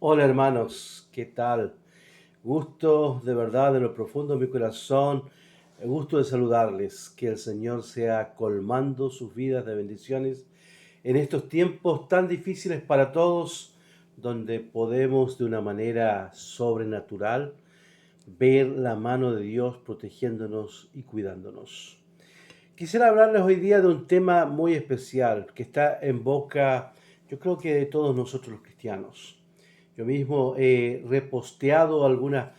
Hola hermanos, ¿qué tal? Gusto de verdad, de lo profundo de mi corazón, gusto de saludarles, que el Señor sea colmando sus vidas de bendiciones en estos tiempos tan difíciles para todos, donde podemos de una manera sobrenatural ver la mano de Dios protegiéndonos y cuidándonos. Quisiera hablarles hoy día de un tema muy especial que está en boca, yo creo que de todos nosotros los cristianos. Yo mismo he reposteado algunas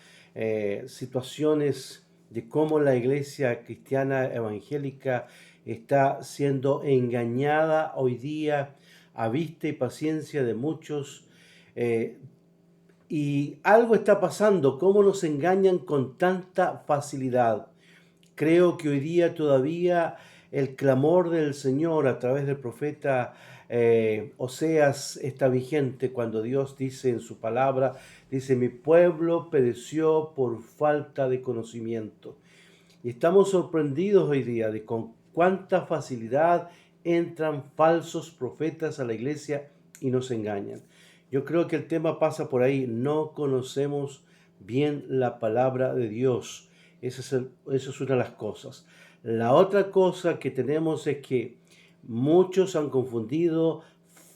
situaciones de cómo la iglesia cristiana evangélica está siendo engañada hoy día a vista y paciencia de muchos. eh, y algo está pasando, cómo nos engañan con tanta facilidad. Creo que hoy día todavía el clamor del Señor a través del profeta Oseas está vigente cuando Dios dice en su palabra, dice, mi pueblo pereció por falta de conocimiento. Y estamos sorprendidos hoy día de con cuánta facilidad entran falsos profetas a la iglesia y nos engañan. Yo creo que el tema pasa por ahí. No conocemos bien la palabra de Dios. Eso es una de las cosas. La otra cosa que tenemos es que muchos han confundido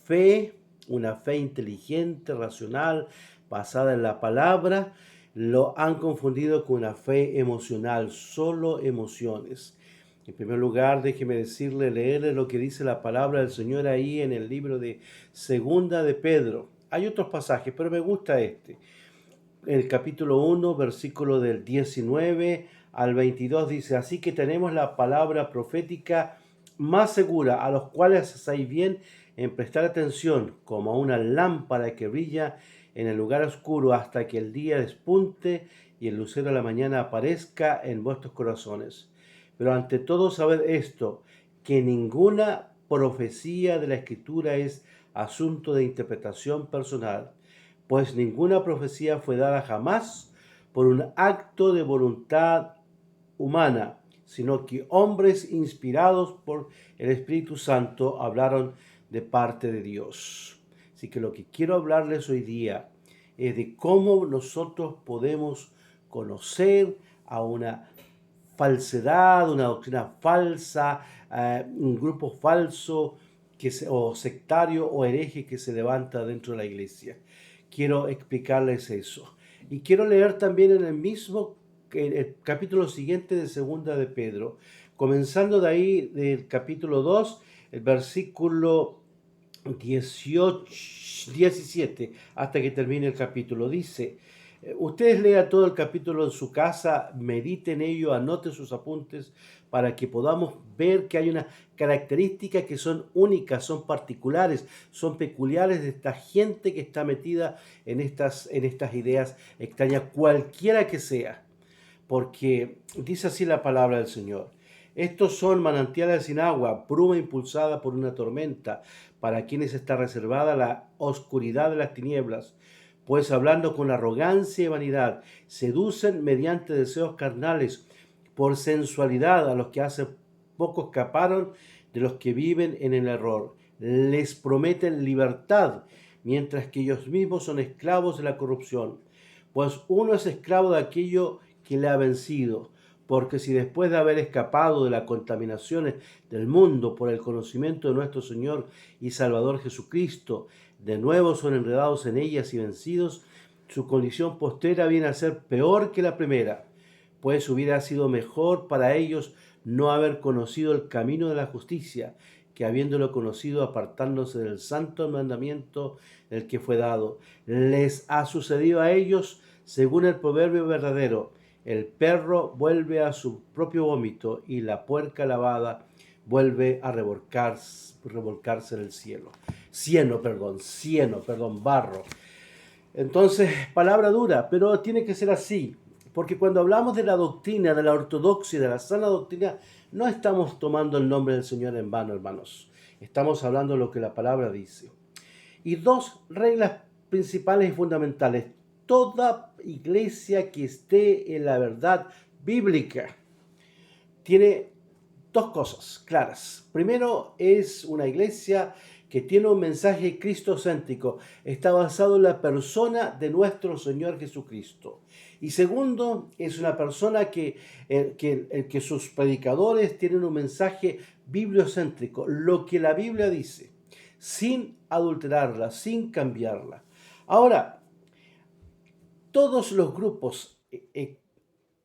fe, una fe inteligente, racional, basada en la palabra, lo han confundido con una fe emocional, solo emociones. En primer lugar, déjeme decirle, leerle lo que dice la palabra del Señor ahí en el libro de Segunda de Pedro. Hay otros pasajes, pero me gusta este. En el capítulo 1, versículo del 19 al 22 dice, así que tenemos la palabra profética más segura, a los cuales hacéis bien en prestar atención, como a una lámpara que brilla en el lugar oscuro hasta que el día despunte y el lucero de la mañana aparezca en vuestros corazones. Pero ante todo sabed esto, que ninguna profecía de la Escritura es asunto de interpretación personal, pues ninguna profecía fue dada jamás por un acto de voluntad humana, sino que hombres inspirados por el Espíritu Santo hablaron de parte de Dios. Así que lo que quiero hablarles hoy día es de cómo nosotros podemos conocer a una falsedad, una doctrina falsa, un grupo falso o sectario o hereje que se levanta dentro de la iglesia. Quiero explicarles eso. Y quiero leer también en el mismo el capítulo siguiente de Segunda de Pedro, comenzando de ahí del capítulo 2, el versículo 18, 17, hasta que termine el capítulo. Dice, ustedes lean todo el capítulo en su casa, mediten ello, anoten sus apuntes para que podamos ver que hay unas características que son únicas, son particulares, son peculiares de esta gente que está metida en estas ideas extrañas, cualquiera que sea. Porque dice así la palabra del Señor. Estos son manantiales sin agua, bruma impulsada por una tormenta, para quienes está reservada la oscuridad de las tinieblas, pues hablando con arrogancia y vanidad, seducen mediante deseos carnales, por sensualidad a los que hace poco escaparon de los que viven en el error. Les prometen libertad, mientras que ellos mismos son esclavos de la corrupción. Pues uno es esclavo de aquello que le ha vencido, porque si después de haber escapado de las contaminaciones del mundo por el conocimiento de nuestro Señor y Salvador Jesucristo, de nuevo son enredados en ellas y vencidos, su condición postera viene a ser peor que la primera, pues hubiera sido mejor para ellos no haber conocido el camino de la justicia, que habiéndolo conocido apartándose del santo mandamiento del que fue dado. Les ha sucedido a ellos según el proverbio verdadero: el perro vuelve a su propio vómito y la puerca lavada vuelve a revolcarse en el cieno, barro. Entonces, palabra dura, pero tiene que ser así, porque cuando hablamos de la doctrina, de la ortodoxia, de la sana doctrina, no estamos tomando el nombre del Señor en vano, hermanos. Estamos hablando de lo que la palabra dice. Y dos reglas principales y fundamentales. Toda iglesia que esté en la verdad bíblica tiene dos cosas claras. Primero, es una iglesia que tiene un mensaje cristocéntrico, está basado en la persona de nuestro Señor Jesucristo. Y segundo, es una persona que sus predicadores tienen un mensaje bibliocéntrico, lo que la Biblia dice, sin adulterarla, sin cambiarla. Ahora, todos los grupos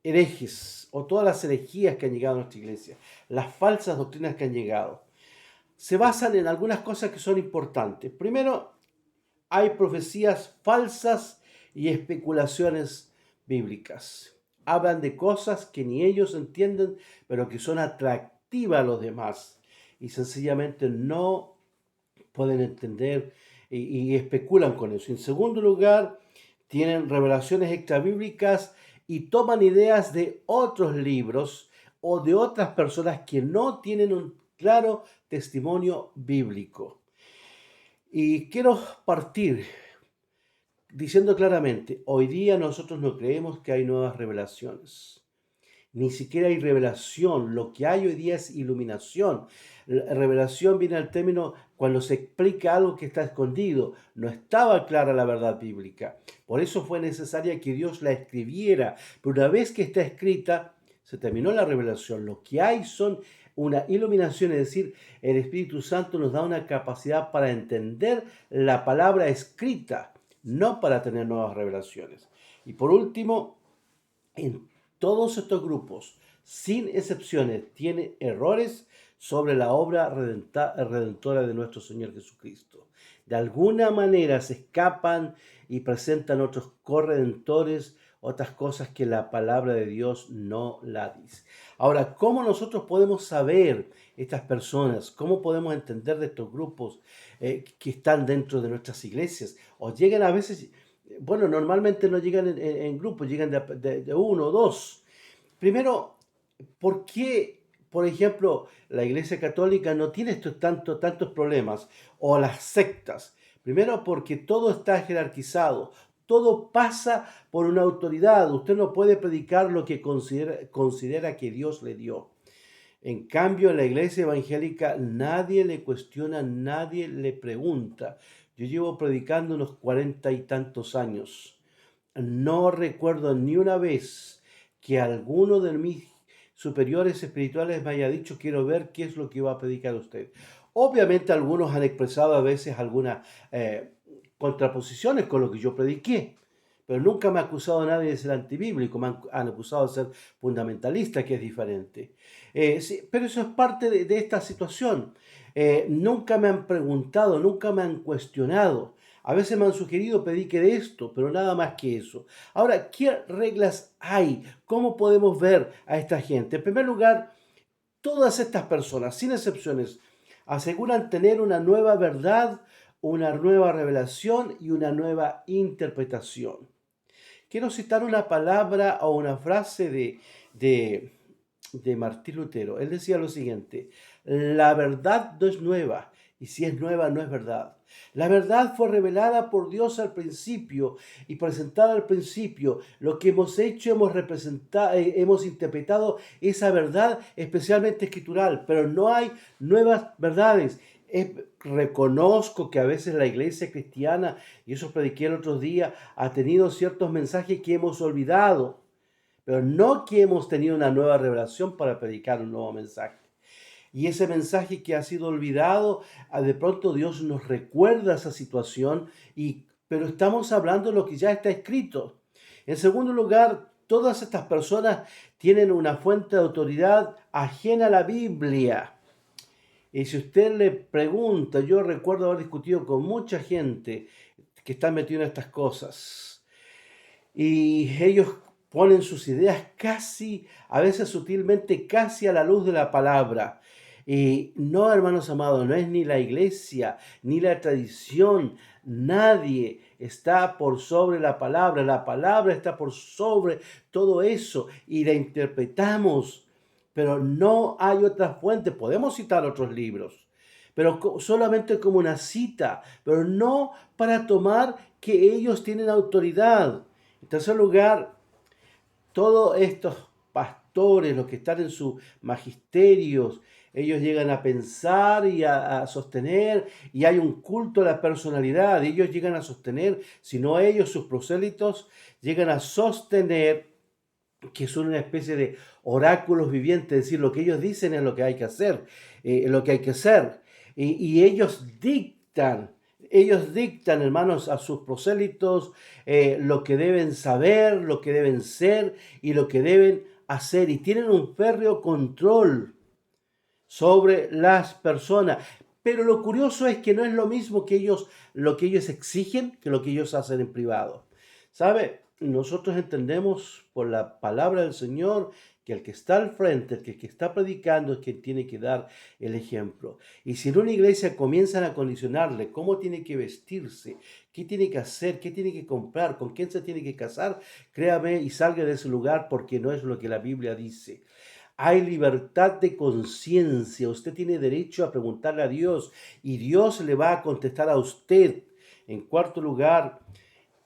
herejes o todas las herejías que han llegado a nuestra iglesia, las falsas doctrinas que han llegado, se basan en algunas cosas que son importantes. Primero, hay profecías falsas y especulaciones bíblicas. Hablan de cosas que ni ellos entienden, pero que son atractivas a los demás y sencillamente no pueden entender y especulan con eso. En segundo lugar, tienen revelaciones extrabíblicas y toman ideas de otros libros o de otras personas que no tienen un claro testimonio bíblico. Y quiero partir diciendo claramente, hoy día nosotros no creemos que hay nuevas revelaciones. Ni siquiera hay revelación. Lo que hay hoy día es iluminación. La revelación viene al término cuando se explica algo que está escondido. No estaba clara la verdad bíblica. Por eso fue necesaria que Dios la escribiera. Pero una vez que está escrita, se terminó la revelación. Lo que hay son una iluminación, es decir, el Espíritu Santo nos da una capacidad para entender la palabra escrita, no para tener nuevas revelaciones. Y por último, en todos estos grupos, sin excepciones, tienen errores sobre la obra redentora de nuestro Señor Jesucristo. De alguna manera se escapan y presentan otros corredentores, otras cosas que la palabra de Dios no la dice. Ahora, ¿cómo nosotros podemos saber estas personas? ¿Cómo podemos entender de estos grupos que están dentro de nuestras iglesias? O llegan a veces, bueno, normalmente no llegan en grupos, llegan de uno o dos. Primero, ¿por qué, por ejemplo, la Iglesia Católica no tiene tantos problemas? O las sectas. Primero, porque todo está jerarquizado. Todo pasa por una autoridad. Usted no puede predicar lo que considera que Dios le dio. En cambio, en la iglesia evangélica nadie le cuestiona, nadie le pregunta. Yo llevo predicando unos 40 y tantos años. No recuerdo ni una vez que alguno de mis superiores espirituales me haya dicho, quiero ver qué es lo que va a predicar usted. Obviamente algunos han expresado a veces algunas contraposiciones con lo que yo prediqué, pero nunca me ha acusado nadie de ser antibíblico, han acusado de ser fundamentalista, que es diferente. Sí, pero eso es parte de esta situación. Nunca me han preguntado, nunca me han cuestionado. A veces me han sugerido predique de esto, pero nada más que eso. Ahora, ¿qué reglas hay? ¿Cómo podemos ver a esta gente? En primer lugar, todas estas personas, sin excepciones, aseguran tener una nueva verdad, una nueva revelación y una nueva interpretación. Quiero citar una palabra o una frase de Martín Lutero. Él decía lo siguiente: la verdad no es nueva, y si es nueva no es verdad. La verdad fue revelada por Dios al principio y presentada al principio. Lo que hemos hecho, hemos interpretado esa verdad especialmente escritural, pero no hay nuevas verdades. Reconozco que a veces la iglesia cristiana, y eso prediqué el otro día, ha tenido ciertos mensajes que hemos olvidado, pero no que hemos tenido una nueva revelación para predicar un nuevo mensaje. Y ese mensaje que ha sido olvidado, de pronto Dios nos recuerda esa situación, pero estamos hablando de lo que ya está escrito. En segundo lugar, todas estas personas tienen una fuente de autoridad ajena a la Biblia. Y si usted le pregunta, yo recuerdo haber discutido con mucha gente que está metida en estas cosas. Y ellos ponen sus ideas casi, a veces sutilmente, casi a la luz de la palabra. Y no, hermanos amados, no es ni la iglesia, ni la tradición. Nadie está por sobre la palabra está por sobre todo eso y la interpretamos, pero no hay otra fuente. Podemos citar otros libros, pero solamente como una cita, pero no para tomar que ellos tienen autoridad. En tercer lugar, todos estos pastores, los que están en sus magisterios, ellos llegan a pensar y a sostener, y hay un culto a la personalidad, ellos llegan a sostener, si no ellos, sus prosélitos, llegan a sostener que son una especie de oráculos vivientes, es decir, lo que ellos dicen es lo que hay que hacer, lo que hay que hacer. Y ellos dictan, hermanos, a sus prosélitos lo que deben saber, lo que deben ser y lo que deben hacer. Y tienen un férreo control sobre las personas. Pero lo curioso es que no es lo mismo que ellos, lo que ellos exigen que lo que ellos hacen en privado. ¿Sabe? Nosotros entendemos por la palabra del Señor que el que está al frente, el que está predicando, es quien tiene que dar el ejemplo. Y si en una iglesia comienzan a condicionarle cómo tiene que vestirse, qué tiene que hacer, qué tiene que comprar, con quién se tiene que casar, créame y salga de ese lugar porque no es lo que la Biblia dice. Hay libertad de conciencia. Usted tiene derecho a preguntarle a Dios y Dios le va a contestar a usted. En cuarto lugar,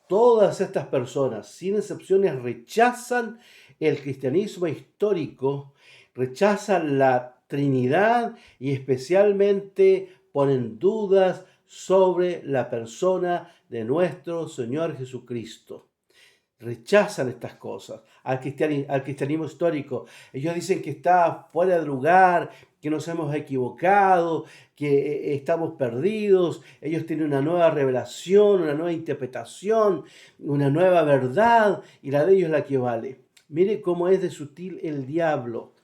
todas estas personas, sin excepciones, rechazan el cristianismo histórico, rechazan la Trinidad y especialmente ponen dudas sobre la persona de nuestro Señor Jesucristo. Rechazan estas cosas al cristianismo histórico. Ellos dicen que está fuera de lugar, que nos hemos equivocado, que estamos perdidos. Ellos tienen una nueva revelación, una nueva interpretación, una nueva verdad, y la de ellos es la que vale. Mire cómo es de sutil el diablo.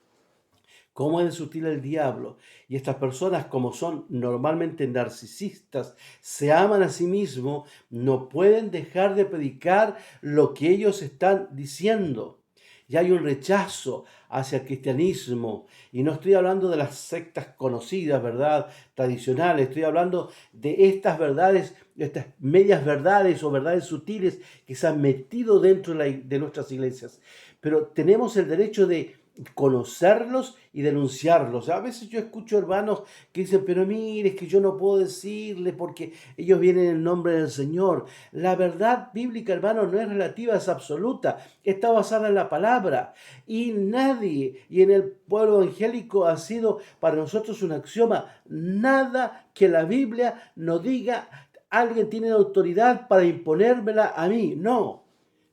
Cómo es de sutil el diablo. Y estas personas, como son normalmente narcisistas, se aman a sí mismos, no pueden dejar de predicar lo que ellos están diciendo. Y hay un rechazo hacia el cristianismo. Y no estoy hablando de las sectas conocidas, ¿verdad? Tradicionales. Estoy hablando de estas verdades, de estas medias verdades o verdades sutiles que se han metido dentro de nuestras iglesias. Pero tenemos el derecho de conocerlos y denunciarlos. A veces yo escucho hermanos que dicen, pero mire, es que yo no puedo decirle porque ellos vienen en el nombre del Señor. La verdad bíblica, hermano, no es relativa, es absoluta. Está basada en la palabra. Y nadie, y en el pueblo evangélico ha sido para nosotros un axioma, nada que la Biblia no diga, alguien tiene autoridad para imponérmela a mí. No,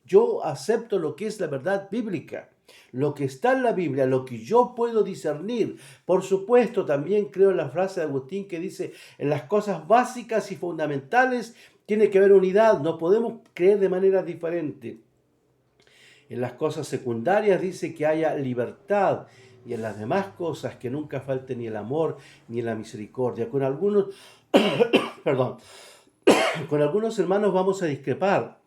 yo acepto lo que es la verdad bíblica. Lo que está en la Biblia, lo que yo puedo discernir. Por supuesto, también creo en la frase de Agustín que dice, en las cosas básicas y fundamentales tiene que haber unidad, no podemos creer de manera diferente. En las cosas secundarias dice que haya libertad y en las demás cosas que nunca falte ni el amor ni la misericordia. Con algunos, perdón, con algunos hermanos vamos a discrepar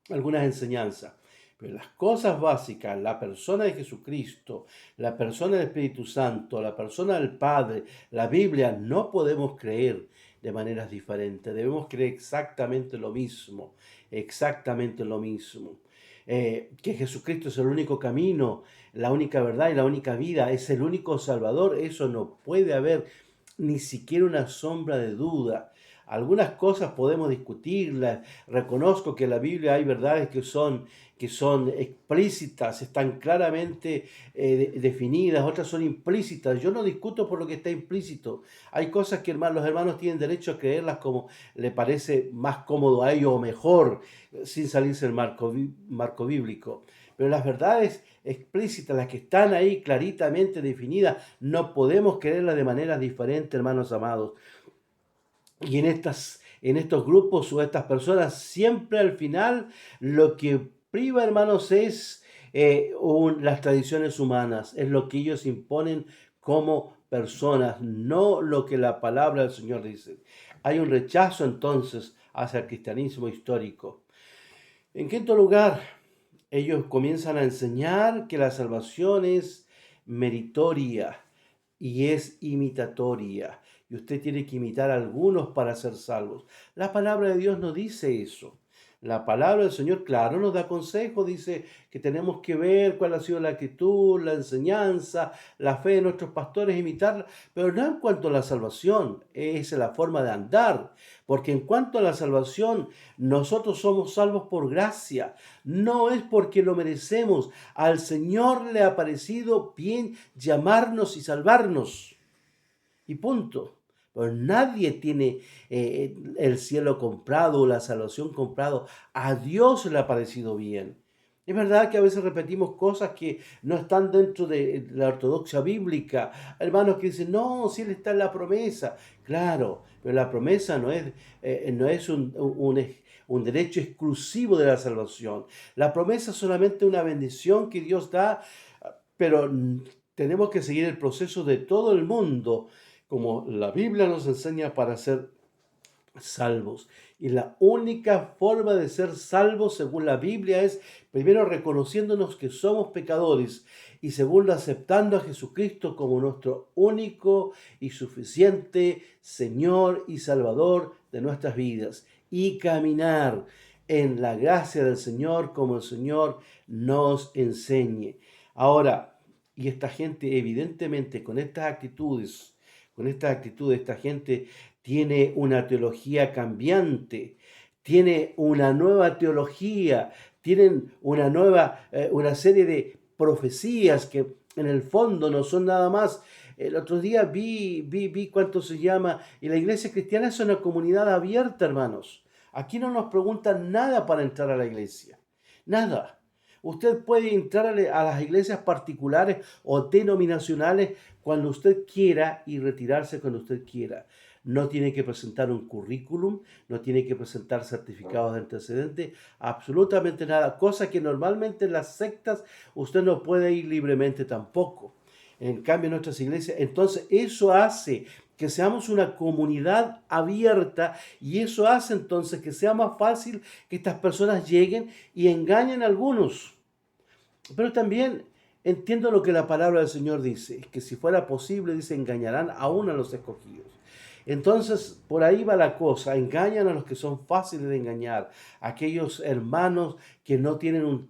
algunas enseñanzas. Pero las cosas básicas, la persona de Jesucristo, la persona del Espíritu Santo, la persona del Padre, la Biblia, no podemos creer de maneras diferentes. Debemos creer exactamente lo mismo, exactamente lo mismo. Que Jesucristo es el único camino, la única verdad y la única vida, es el único Salvador, eso no puede haber ni siquiera una sombra de duda. Algunas cosas podemos discutirlas. Reconozco que en la Biblia hay verdades que son explícitas, están claramente definidas, otras son implícitas. Yo no discuto por lo que está implícito. Hay cosas que los hermanos tienen derecho a creerlas como le parece más cómodo a ellos o mejor, sin salirse del marco bíblico. Pero las verdades explícitas, las que están ahí claritamente definidas, no podemos creerlas de maneras diferentes, hermanos amados. Y en estos grupos o estas personas, siempre al final lo que priva, hermanos, es las tradiciones humanas, es lo que ellos imponen como personas, no lo que la palabra del Señor dice. Hay un rechazo entonces hacia el cristianismo histórico. En quinto lugar, ellos comienzan a enseñar que la salvación es meritoria y es imitatoria. Y usted tiene que imitar a algunos para ser salvos. La palabra de Dios no dice eso. La palabra del Señor, claro, nos da consejo, dice que tenemos que ver cuál ha sido la actitud, la enseñanza, la fe de nuestros pastores, imitarla, pero no en cuanto a la salvación, es la forma de andar, porque en cuanto a la salvación, nosotros somos salvos por gracia, no es porque lo merecemos, al Señor le ha parecido bien llamarnos y salvarnos. y punto. Pero nadie tiene el cielo comprado o la salvación comprado. A Dios le ha parecido bien. Es verdad que a veces repetimos cosas que no están dentro de la ortodoxia bíblica. Hermanos que dicen, no, si Él está en la promesa. Claro, pero la promesa no es un derecho exclusivo de la salvación. La promesa es solamente una bendición que Dios da, pero tenemos que seguir el proceso de todo el mundo, como la Biblia nos enseña para ser salvos. Y la única forma de ser salvos, según la Biblia, es primero reconociéndonos que somos pecadores y segundo aceptando a Jesucristo como nuestro único y suficiente Señor y Salvador de nuestras vidas y caminar en la gracia del Señor como el Señor nos enseñe. Ahora, y esta gente evidentemente con estas actitudes, esta gente tiene una teología cambiante, tiene una nueva teología, tienen una serie de profecías que en el fondo no son nada más. El otro día vi cuánto se llama, y la iglesia cristiana es una comunidad abierta, hermanos. Aquí no nos preguntan nada para entrar a la iglesia, nada. Usted puede entrar a las iglesias particulares o denominacionales cuando usted quiera y retirarse cuando usted quiera. No tiene que presentar un currículum, no tiene que presentar certificados de antecedentes, absolutamente nada. Cosa que normalmente en las sectas usted no puede ir libremente tampoco. En cambio, en nuestras iglesias, entonces eso hace que seamos una comunidad abierta y eso hace entonces que sea más fácil que estas personas lleguen y engañen a algunos. Pero también entiendo lo que la palabra del Señor dice, que si fuera posible, dice, engañarán aún a los escogidos. Entonces, por ahí va la cosa, engañan a los que son fáciles de engañar, aquellos hermanos que no tienen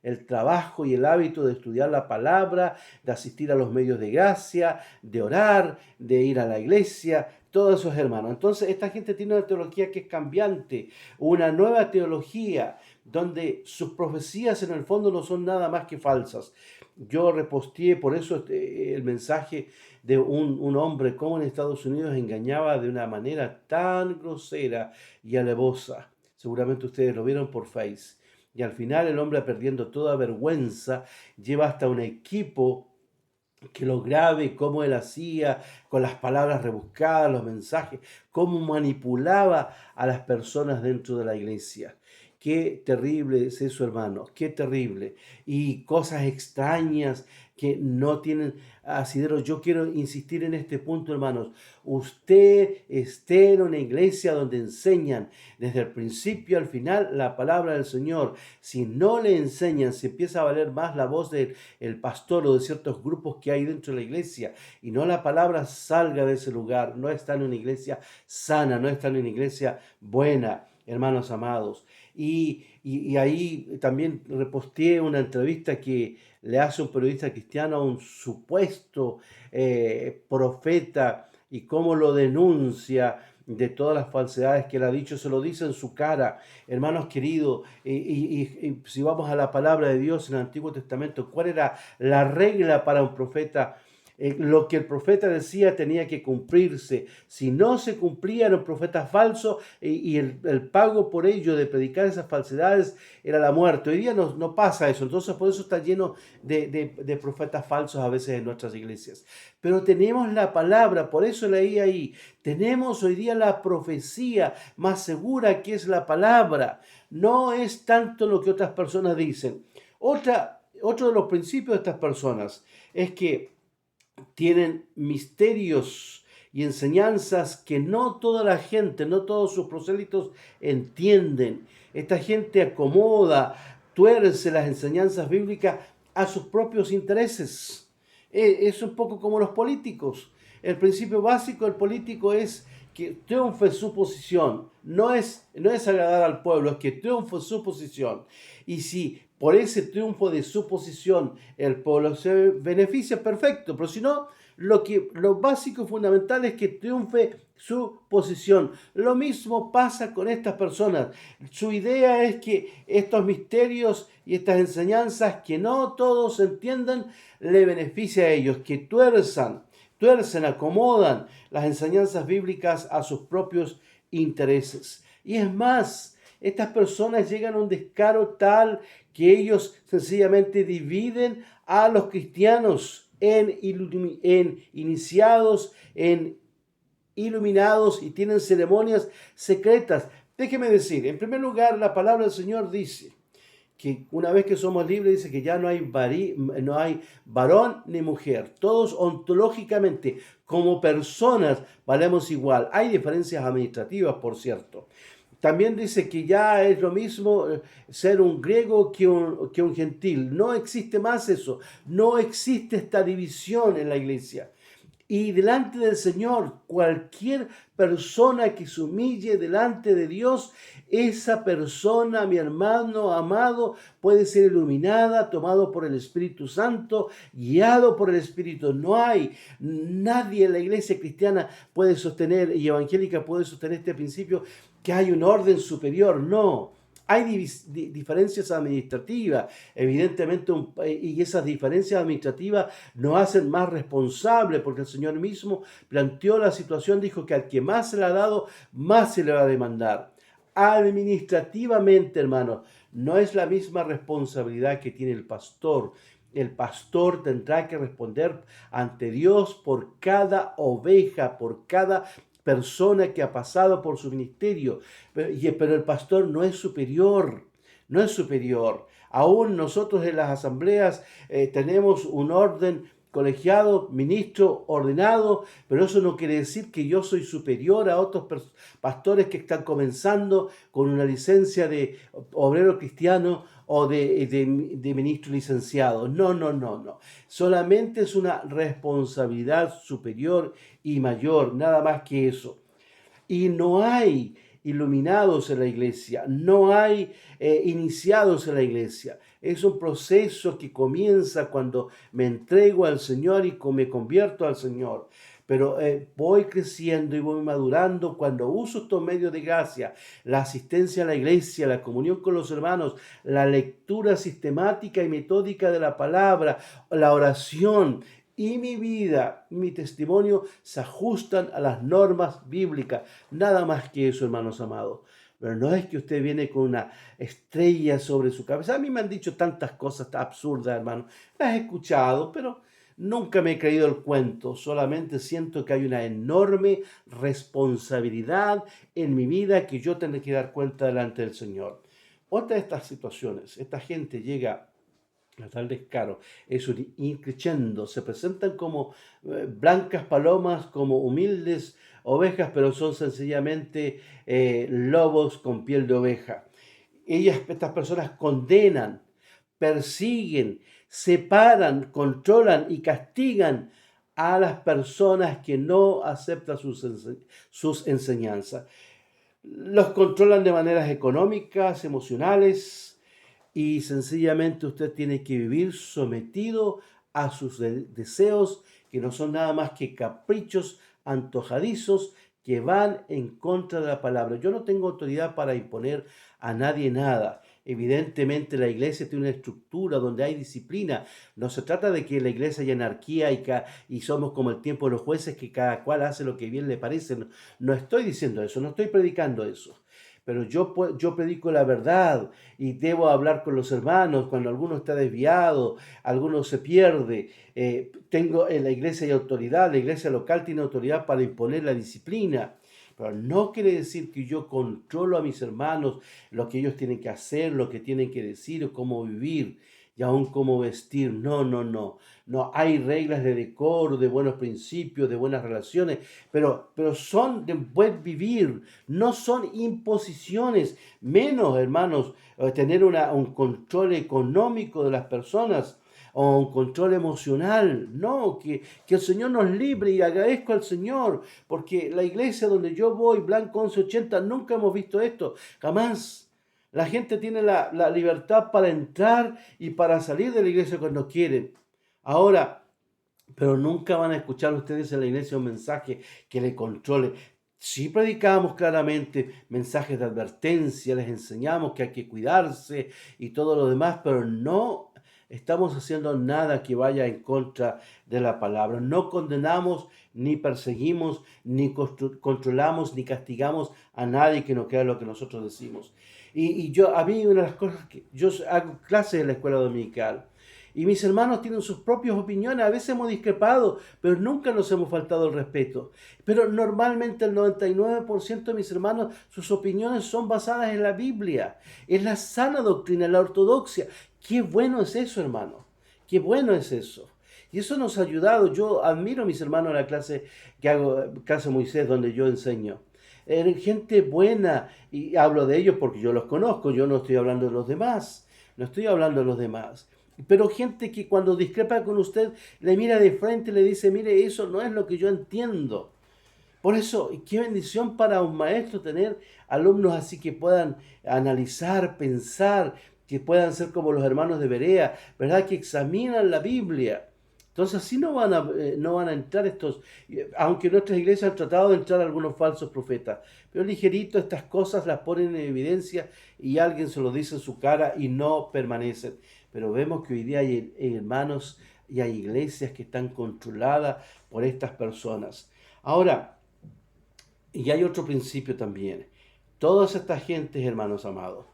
el trabajo y el hábito de estudiar la palabra, de asistir a los medios de gracia, de orar, de ir a la iglesia, todos esos hermanos. Entonces, esta gente tiene una teología que es cambiante, una nueva teología, donde sus profecías en el fondo no son nada más que falsas. Yo reposteé por eso el mensaje de un hombre como en Estados Unidos engañaba de una manera tan grosera y alevosa. Seguramente ustedes lo vieron por Face. Y al final el hombre, perdiendo toda vergüenza, lleva hasta un equipo que lo grabe, cómo él hacía, con las palabras rebuscadas, los mensajes, cómo manipulaba a las personas dentro de la iglesia. Qué terrible es eso, hermanos, qué terrible. Y cosas extrañas que no tienen asidero. Yo quiero insistir en este punto, hermanos. Usted esté en una iglesia donde enseñan desde el principio al final la palabra del Señor. Si no le enseñan, se empieza a valer más la voz del pastor o de ciertos grupos que hay dentro de la iglesia y no la palabra salga de ese lugar. No está en una iglesia sana, no está en una iglesia buena, hermanos amados. Y ahí también reposteé una entrevista que le hace un periodista cristiano a un supuesto profeta y cómo lo denuncia de todas las falsedades que él ha dicho, se lo dice en su cara. Hermanos queridos, y si vamos a la palabra de Dios en el Antiguo Testamento, ¿cuál era la regla para un profeta? Lo que el profeta decía tenía que cumplirse. Si no se cumplía, era un profeta falso y el pago por ello de predicar esas falsedades era la muerte. Hoy día no pasa eso. Entonces por eso está lleno de profetas falsos a veces en nuestras iglesias. Pero tenemos la palabra, por eso leí ahí. Tenemos hoy día la profecía más segura, que es la palabra. No es tanto lo que otras personas dicen. Otro de los principios de estas personas es que tienen misterios y enseñanzas que no toda la gente, no todos sus prosélitos entienden. Esta gente acomoda, tuerce las enseñanzas bíblicas a sus propios intereses. Es un poco como los políticos. El principio básico del político es que triunfe su posición. No es agradar al pueblo, es que triunfe su posición. Y si por ese triunfo de su posición el pueblo se beneficia, perfecto. Pero si no, lo básico y fundamental es que triunfe su posición. Lo mismo pasa con estas personas. Su idea es que estos misterios y estas enseñanzas que no todos entiendan, le beneficia a ellos, que tuerzan tuercen, acomodan las enseñanzas bíblicas a sus propios intereses. Y es más, estas personas llegan a un descaro tal que ellos sencillamente dividen a los cristianos en iniciados, en iluminados, y tienen ceremonias secretas. Déjeme decir, en primer lugar, la palabra del Señor dice que una vez que somos libres, dice que ya no hay varón ni mujer. Todos ontológicamente, como personas, valemos igual. Hay diferencias administrativas, por cierto. También dice que ya es lo mismo ser un griego que un gentil. No existe más eso. No existe esta división en la iglesia. Y delante del Señor, cualquier persona que se humille delante de Dios, esa persona, mi hermano amado, puede ser iluminada, tomado por el Espíritu Santo, guiado por el Espíritu. No hay nadie en la iglesia cristiana puede sostener y evangélica puede sostener este principio que hay un orden superior. No. Hay diferencias administrativas, evidentemente, y esas diferencias administrativas nos hacen más responsables, porque el Señor mismo planteó la situación, dijo que al que más se le ha dado, más se le va a demandar. Administrativamente, hermanos, no es la misma responsabilidad que tiene el pastor. El pastor tendrá que responder ante Dios por cada oveja, por cada persona que ha pasado por su ministerio, pero el pastor no es superior, no es superior. Aún nosotros en las asambleas tenemos un orden colegiado, ministro ordenado, pero eso no quiere decir que yo soy superior a otros pastores que están comenzando con una licencia de obrero cristiano o de ministro licenciado. No, no, no, no. Solamente es una responsabilidad superior y mayor, nada más que eso. Y no hay iluminados en la iglesia, no hay iniciados en la iglesia. Es un proceso que comienza cuando me entrego al Señor y me convierto al Señor. Pero voy creciendo y voy madurando cuando uso estos medios de gracia, la asistencia a la iglesia, la comunión con los hermanos, la lectura sistemática y metódica de la palabra, la oración, y mi vida, mi testimonio se ajustan a las normas bíblicas. Nada más que eso, hermanos amados. Pero no es que usted viene con una estrella sobre su cabeza. A mí me han dicho tantas cosas absurdas, hermano. Las he escuchado, pero nunca me he creído el cuento. Solamente siento que hay una enorme responsabilidad en mi vida que yo tendré que dar cuenta delante del Señor. Otra de estas situaciones, esta gente llega a tal descaro, es un increchendo, se presentan como blancas palomas, como humildes ovejas, pero son sencillamente lobos con piel de oveja. Estas personas condenan, persiguen, separan, controlan y castigan a las personas que no aceptan sus enseñanzas. Los controlan de maneras económicas, emocionales, y sencillamente usted tiene que vivir sometido a sus deseos, que no son nada más que caprichos antojadizos que van en contra de la palabra. Yo no tengo autoridad para imponer a nadie nada. Evidentemente la iglesia tiene una estructura donde hay disciplina. No se trata de que en la iglesia haya anarquía y somos como el tiempo de los jueces, que cada cual hace lo que bien le parece. No, no estoy diciendo eso, no estoy predicando eso. Pero yo predico la verdad y debo hablar con los hermanos cuando alguno está desviado, alguno se pierde. Tengo en la iglesia hay autoridad, la iglesia local tiene autoridad para imponer la disciplina. Pero no quiere decir que yo controlo a mis hermanos, lo que ellos tienen que hacer, lo que tienen que decir o cómo vivir y aún cómo vestir. No, no, no. No hay reglas de decoro, de buenos principios, de buenas relaciones, pero son de buen vivir, no son imposiciones. Menos, hermanos, tener un control económico de las personas o un control emocional. No, que el Señor nos libre, y agradezco al Señor, porque la iglesia donde yo voy, Blanco 1180, nunca hemos visto esto, jamás. La gente tiene la libertad para entrar y para salir de la iglesia cuando quieren. Ahora, pero nunca van a escuchar ustedes en la iglesia un mensaje que le controle. Sí predicamos claramente mensajes de advertencia, les enseñamos que hay que cuidarse y todo lo demás, pero no estamos haciendo nada que vaya en contra de la palabra. No condenamos, ni perseguimos, ni controlamos, ni castigamos a nadie que no crea lo que nosotros decimos. A mí una de las cosas que yo hago clases en la escuela dominical. Y mis hermanos tienen sus propias opiniones, a veces hemos discrepado, pero nunca nos hemos faltado el respeto. Pero normalmente el 99% de mis hermanos, sus opiniones son basadas en la Biblia, en la sana doctrina, en la ortodoxia. Qué bueno es eso, hermano. Qué bueno es eso. Y eso nos ha ayudado. Yo admiro a mis hermanos en la clase que hago, clase Moisés, donde yo enseño. Gente buena, y hablo de ellos porque yo los conozco, yo no estoy hablando de los demás, no estoy hablando de los demás. Pero gente que cuando discrepa con usted le mira de frente y le dice, mire, eso no es lo que yo entiendo. Por eso, qué bendición para un maestro tener alumnos así que puedan analizar, pensar, que puedan ser como los hermanos de Berea, ¿verdad? Que examinan la Biblia. Entonces así no van a entrar estos, aunque en nuestras iglesias han tratado de entrar algunos falsos profetas, pero ligerito estas cosas las ponen en evidencia y alguien se lo dice en su cara y no permanecen. Pero vemos que hoy día hay hermanos y hay iglesias que están controladas por estas personas. Ahora, y hay otro principio también. Todas estas gentes, hermanos amados,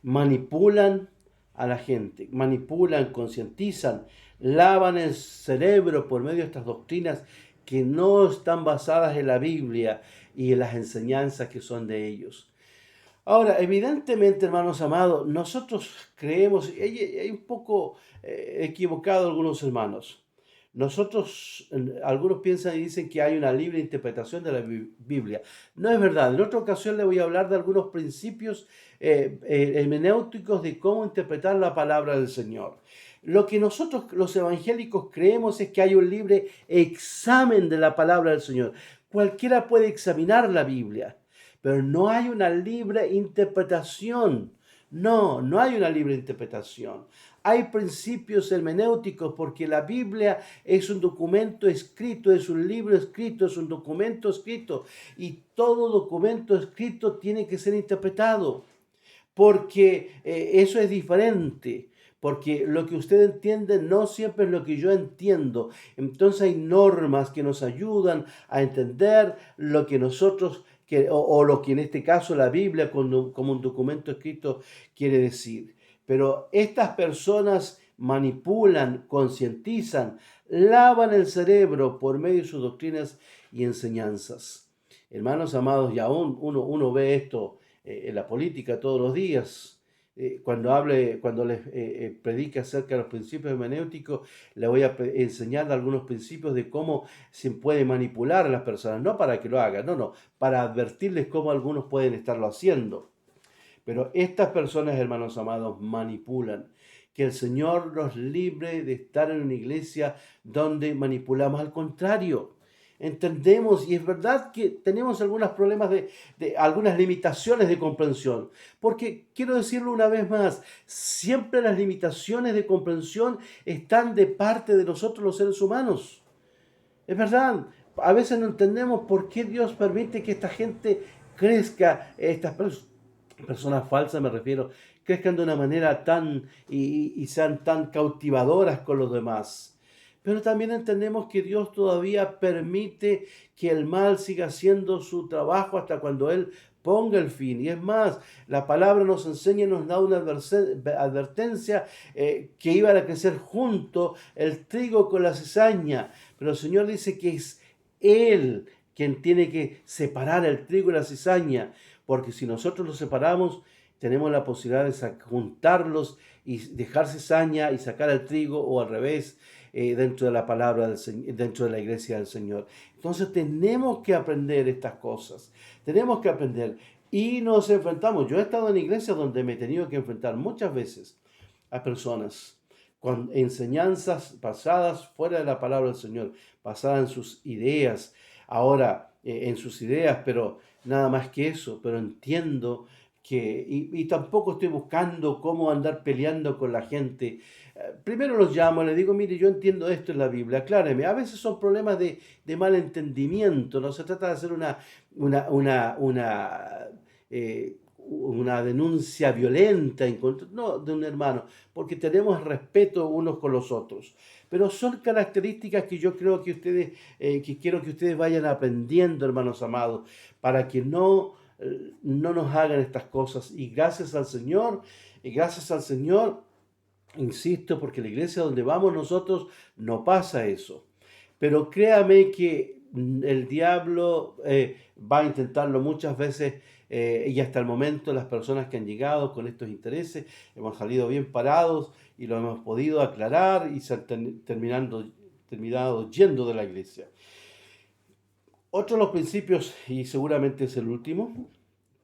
manipulan a la gente, manipulan, concientizan, lavan el cerebro por medio de estas doctrinas que no están basadas en la Biblia y en las enseñanzas que son de ellos. Ahora, evidentemente, hermanos amados, nosotros creemos, y hay un poco equivocado algunos hermanos. Nosotros, algunos piensan y dicen que hay una libre interpretación de la Biblia. No es verdad. En otra ocasión le voy a hablar de algunos principios hermenéuticos de cómo interpretar la palabra del Señor. Lo que nosotros los evangélicos creemos es que hay un libre examen de la palabra del Señor. Cualquiera puede examinar la Biblia, pero no hay una libre interpretación. No hay una libre interpretación. Hay principios hermenéuticos porque la Biblia es un documento escrito, es un libro escrito, es un documento escrito. Y todo documento escrito tiene que ser interpretado porque eso es diferente. Porque lo que usted entiende no siempre es lo que yo entiendo. Entonces hay normas que nos ayudan a entender lo que nosotros, o lo que en este caso la Biblia como un documento escrito quiere decir. Pero estas personas manipulan, concientizan, lavan el cerebro por medio de sus doctrinas y enseñanzas. Hermanos amados, y aún uno ve esto en la política todos los días. Cuando les predique acerca de los principios hermenéuticos, le voy a enseñar algunos principios de cómo se puede manipular a las personas, no para que lo hagan, no, para advertirles cómo algunos pueden estarlo haciendo. Pero estas personas, hermanos amados, manipulan. Que el Señor nos libre de estar en una iglesia donde manipulamos. Al contrario, entendemos y es verdad que tenemos algunos problemas de algunas limitaciones de comprensión. Porque quiero decirlo una vez más, siempre las limitaciones de comprensión están de parte de nosotros los seres humanos. Es verdad, a veces no entendemos por qué Dios permite que esta gente crezca, personas falsas me refiero, crezcan de una manera y sean tan cautivadoras con los demás. Pero también entendemos que Dios todavía permite que el mal siga haciendo su trabajo hasta cuando Él ponga el fin. Y es más, la palabra nos enseña y nos da una advertencia que iban a crecer junto el trigo con la cizaña. Pero el Señor dice que es Él quien tiene que separar el trigo y la cizaña, porque si nosotros los separamos, tenemos la posibilidad de juntarlos y dejar cizaña y sacar el trigo, o al revés, dentro de la palabra dentro de la iglesia del Señor. Entonces tenemos que aprender estas cosas, tenemos que aprender y nos enfrentamos. Yo he estado en iglesias donde me he tenido que enfrentar muchas veces a personas con enseñanzas basadas fuera de la palabra del Señor, basadas en sus ideas, ahora en sus ideas, pero nada más que eso. Pero entiendo y tampoco estoy buscando cómo andar peleando con la gente. Primero los llamo, les digo, mire, yo entiendo esto en la Biblia, acláreme. A veces son problemas de mal entendimiento, no se trata de hacer una, una denuncia violenta en contra, no, de un hermano, porque tenemos respeto unos con los otros. Pero son características que yo creo que que quiero que ustedes vayan aprendiendo, hermanos amados, para que no nos hagan estas cosas. Y gracias al Señor, insisto, porque la iglesia donde vamos nosotros no pasa eso. Pero créame que el diablo va a intentarlo muchas veces y hasta el momento las personas que han llegado con estos intereses hemos salido bien parados y lo hemos podido aclarar y terminado yendo de la iglesia. Otro de los principios, y seguramente es el último,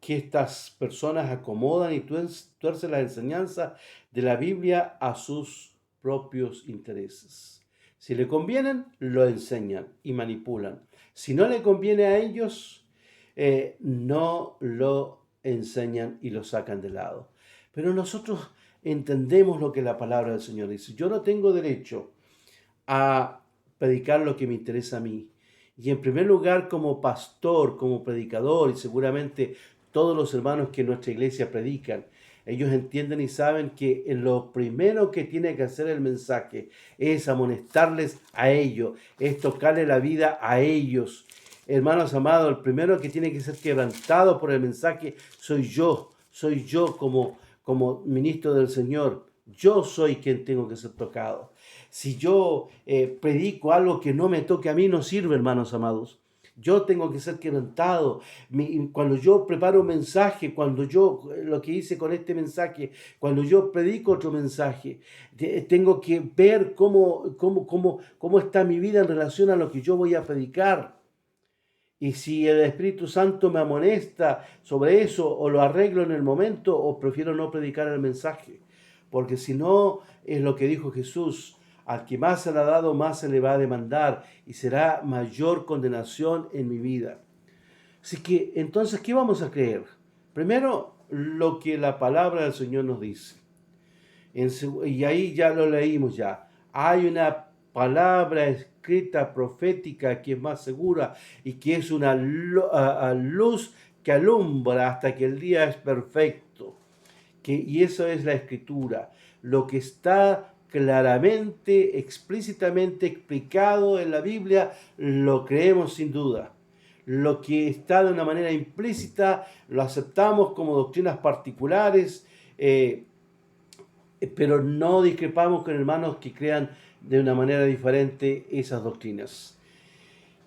que estas personas acomodan y tuercen la enseñanza de la Biblia a sus propios intereses. Si le convienen, lo enseñan y manipulan. Si no le conviene a ellos, no lo enseñan y lo sacan de lado. Pero nosotros entendemos lo que la palabra del Señor dice. Yo no tengo derecho a predicar lo que me interesa a mí. Y en primer lugar, como pastor, como predicador, y seguramente todos los hermanos que en nuestra iglesia predican, ellos entienden y saben que en lo primero que tiene que hacer el mensaje es amonestarles a ellos, es tocarle la vida a ellos. Hermanos amados, el primero que tiene que ser quebrantado por el mensaje soy yo como ministro del Señor. Yo soy quien tengo que ser tocado. Si yo predico algo que no me toque a mí, no sirve, hermanos amados. Yo tengo que ser quebrantado. Cuando yo preparo un mensaje, lo que hice con este mensaje, cuando yo predico otro mensaje, tengo que ver cómo está mi vida en relación a lo que yo voy a predicar. Y si el Espíritu Santo me amonesta sobre eso, o lo arreglo en el momento, o prefiero no predicar el mensaje. Porque si no, es lo que dijo Jesús: al que más se le ha dado, más se le va a demandar, y será mayor condenación en mi vida. Así que, entonces, ¿qué vamos a creer? Primero, lo que la palabra del Señor nos dice. Y ahí ya lo leímos ya. Hay una palabra escrita profética que es más segura y que es una luz que alumbra hasta que el día es perfecto. Y eso es la escritura. Lo que está claramente, explícitamente explicado en la Biblia, lo creemos sin duda. Lo que está de una manera implícita, lo aceptamos como doctrinas particulares, pero no discrepamos con hermanos que crean de una manera diferente esas doctrinas.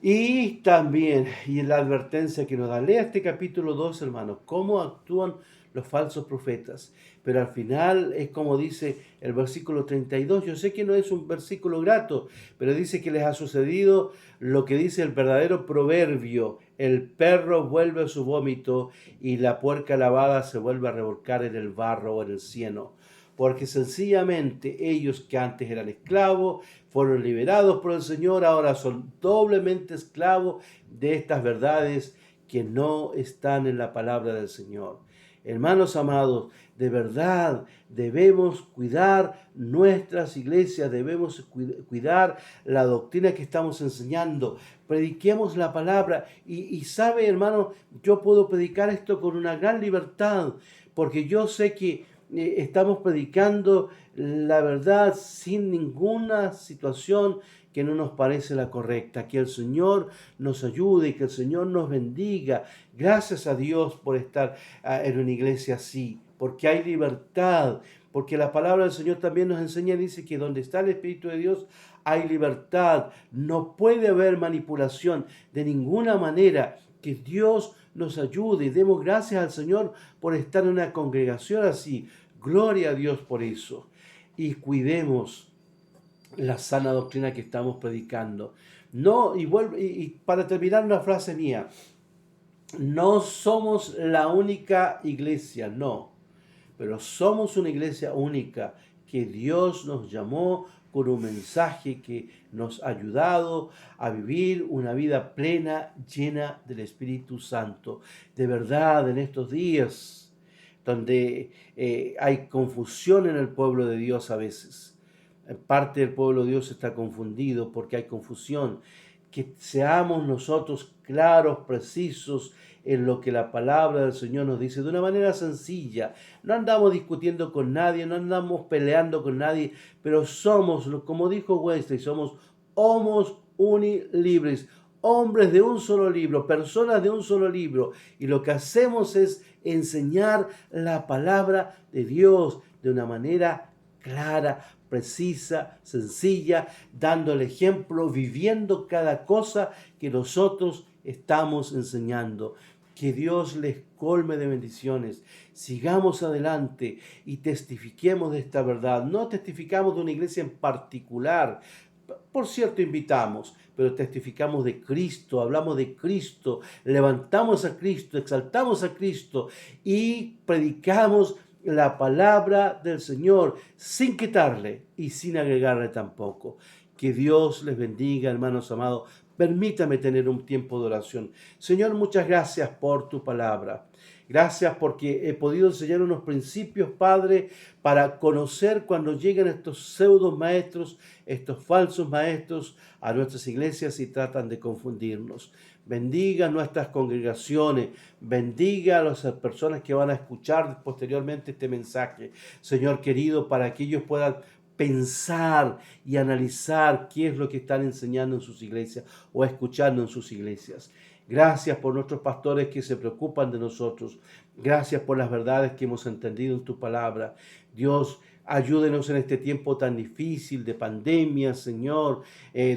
Y también, y en la advertencia que nos da, lea este capítulo 2, hermanos, cómo actúan los falsos profetas. Pero al final es como dice el versículo 32. Yo sé que no es un versículo grato, pero dice que les ha sucedido lo que dice el verdadero proverbio: el perro vuelve a su vómito y la puerca lavada se vuelve a revolcar en el barro o en el cieno. Porque sencillamente ellos, que antes eran esclavos, fueron liberados por el Señor, ahora son doblemente esclavos de estas verdades que no están en la palabra del Señor. Hermanos amados, de verdad debemos cuidar nuestras iglesias, debemos cuidar la doctrina que estamos enseñando. Prediquemos la palabra y sabe, hermano, yo puedo predicar esto con una gran libertad, porque yo sé que estamos predicando la verdad sin ninguna situación que no nos parece la correcta. Que el Señor nos ayude y que el Señor nos bendiga. Gracias a Dios por estar en una iglesia así, porque hay libertad, porque la palabra del Señor también nos enseña y dice que donde está el Espíritu de Dios hay libertad. No puede haber manipulación de ninguna manera. Que Dios nos ayude y demos gracias al Señor por estar en una congregación así. Gloria a Dios por eso. Y cuidemos la sana doctrina que estamos predicando. No, y para terminar, una frase mía: no somos la única iglesia, no, pero somos una iglesia única que Dios nos llamó con un mensaje que nos ha ayudado a vivir una vida plena, llena del Espíritu Santo. De verdad, en estos días donde hay confusión en el pueblo de Dios a veces, parte del pueblo de Dios está confundido porque hay confusión. que seamos nosotros claros, precisos en lo que la palabra del Señor nos dice de una manera sencilla. No andamos discutiendo con nadie, no andamos peleando con nadie, pero somos, como dijo Wesley, somos homos unilibres, hombres de un solo libro, personas de un solo libro, y lo que hacemos es enseñar la palabra de Dios de una manera clara, precisa, sencilla, dando el ejemplo, viviendo cada cosa que nosotros estamos enseñando. Que Dios les colme de bendiciones. Sigamos adelante y testifiquemos de esta verdad. No testificamos de una iglesia en particular. Por cierto, invitamos, pero testificamos de Cristo, hablamos de Cristo, levantamos a Cristo, exaltamos a Cristo y predicamos la palabra del Señor sin quitarle y sin agregarle tampoco. Que Dios les bendiga, hermanos amados. Permítame tener un tiempo de oración. Señor, muchas gracias por tu palabra. Gracias porque he podido enseñar unos principios, Padre, para conocer cuando llegan estos pseudo maestros, estos falsos maestros a nuestras iglesias y tratan de confundirnos. Bendiga nuestras congregaciones, bendiga a las personas que van a escuchar posteriormente este mensaje. Señor querido, para que ellos puedan pensar y analizar qué es lo que están enseñando en sus iglesias o escuchando en sus iglesias. Gracias por nuestros pastores que se preocupan de nosotros. Gracias por las verdades que hemos entendido en tu palabra. Dios, ayúdenos en este tiempo tan difícil de pandemia, Señor,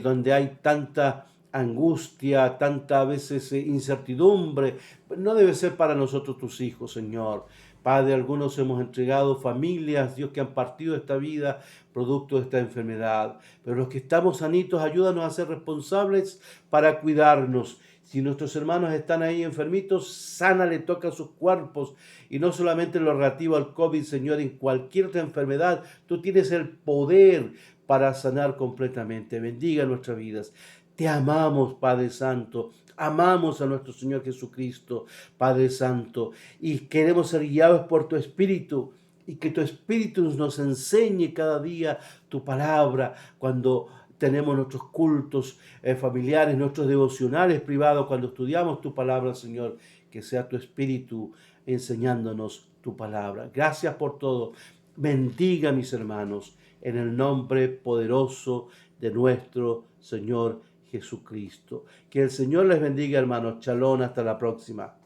donde hay tanta angustia, tanta a veces incertidumbre. No debe ser para nosotros tus hijos, Señor. Padre, algunos hemos entregado familias, Dios, que han partido de esta vida producto de esta enfermedad. Pero los que estamos sanitos, ayúdanos a ser responsables para cuidarnos. Si nuestros hermanos están ahí enfermitos, sánale, toca sus cuerpos. Y no solamente en lo relativo al COVID, Señor, en cualquier otra enfermedad, tú tienes el poder para sanar completamente. Bendiga nuestras vidas. Te amamos, Padre Santo. Amamos a nuestro Señor Jesucristo, Padre Santo. Y queremos ser guiados por tu Espíritu. Y que tu Espíritu nos enseñe cada día tu palabra cuando tenemos nuestros cultos familiares, nuestros devocionales privados, cuando estudiamos tu palabra, Señor, que sea tu Espíritu enseñándonos tu palabra. Gracias por todo. Bendiga a mis hermanos en el nombre poderoso de nuestro Señor Jesucristo. Que el Señor les bendiga, hermanos. Shalom, hasta la próxima.